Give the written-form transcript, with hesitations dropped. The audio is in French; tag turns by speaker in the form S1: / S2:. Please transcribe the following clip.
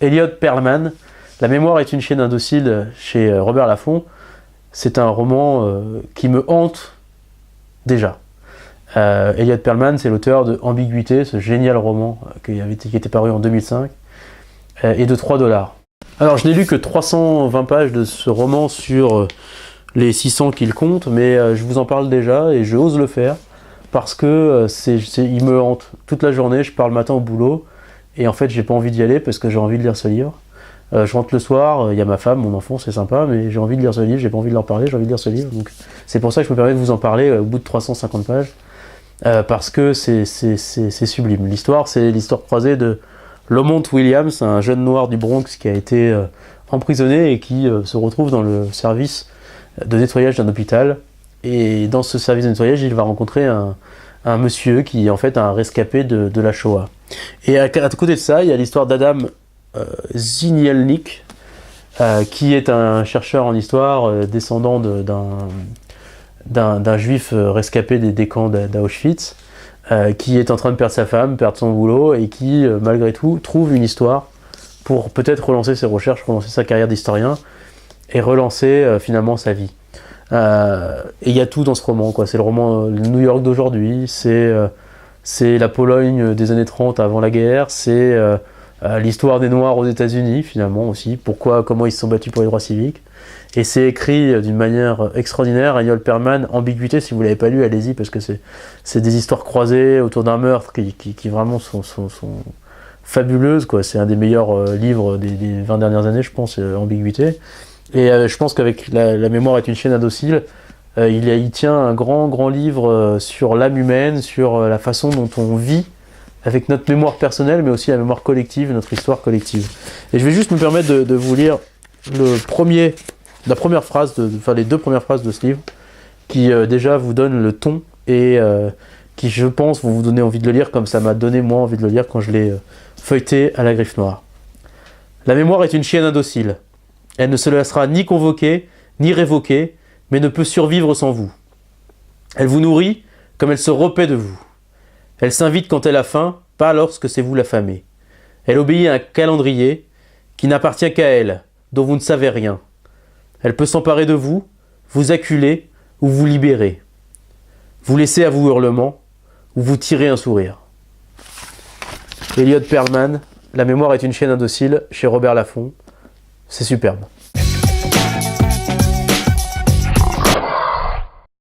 S1: Elliot Perlman, La mémoire est une chienne indocile chez Robert Laffont. C'est un roman qui me hante déjà. Elliot Perlman, c'est l'auteur de Ambiguïté, ce génial roman qui était paru en 2005, et de 3 $. Alors je n'ai lu que 320 pages de ce roman sur les 600 qu'il compte, mais je vous en parle déjà et je ose le faire parce que il me hante. Toute la journée, je pars le matin au boulot et en fait j'ai pas envie d'y aller parce que j'ai envie de lire ce livre. Je rentre le soir, il y a ma femme, mon enfant, c'est sympa, mais j'ai envie de lire ce livre, j'ai pas envie de leur parler, j'ai envie de lire ce livre. Donc c'est pour ça que je me permets de vous en parler au bout de 350 pages, parce que c'est sublime. L'histoire, c'est l'histoire croisée de Lamont Williams, un jeune noir du Bronx qui a été emprisonné et qui se retrouve dans le service de nettoyage d'un hôpital. Et dans ce service de nettoyage, il va rencontrer un monsieur qui est en fait un rescapé de la Shoah. Et à côté de ça, il y a l'histoire d'Adam Zinielnik, qui est un chercheur en histoire, descendant d'un juif rescapé des camps d'Auschwitz, qui est en train de perdre sa femme, perdre son boulot, et qui, malgré tout, trouve une histoire pour peut-être relancer ses recherches, relancer sa carrière d'historien, et relancer finalement sa vie. Et il y a tout dans ce roman, quoi. C'est le roman New York d'aujourd'hui, c'est la Pologne des années 30 avant la guerre, c'est l'histoire des Noirs aux États-Unis, finalement aussi, comment ils se sont battus pour les droits civiques. Et c'est écrit d'une manière extraordinaire. Elliot Perlman, Ambiguïté, si vous ne l'avez pas lu, allez-y, parce que c'est des histoires croisées autour d'un meurtre qui vraiment sont fabuleuses, quoi. C'est un des meilleurs livres des 20 dernières années, je pense, Ambiguïté. Et je pense qu'avec la mémoire est une chienne indocile, il tient un grand livre sur l'âme humaine, sur la façon dont on vit avec notre mémoire personnelle, mais aussi la mémoire collective, notre histoire collective. Et je vais juste me permettre de vous lire les deux premières phrases de ce livre, qui déjà vous donnent le ton, et qui, je pense, vont vous donner envie de le lire, comme ça m'a donné, moi, envie de le lire quand je l'ai feuilleté à la griffe noire. La mémoire est une chienne indocile. Elle ne se laissera ni convoquer, ni révoquer, mais ne peut survivre sans vous. Elle vous nourrit comme elle se repaît de vous. Elle s'invite quand elle a faim, pas lorsque c'est vous l'affamez. Elle obéit à un calendrier qui n'appartient qu'à elle, dont vous ne savez rien. Elle peut s'emparer de vous, vous acculer ou vous libérer. Vous laisser à vos hurlements ou vous tirer un sourire. Elliot Perlman, La mémoire est une chienne indocile, chez Robert Laffont. C'est superbe.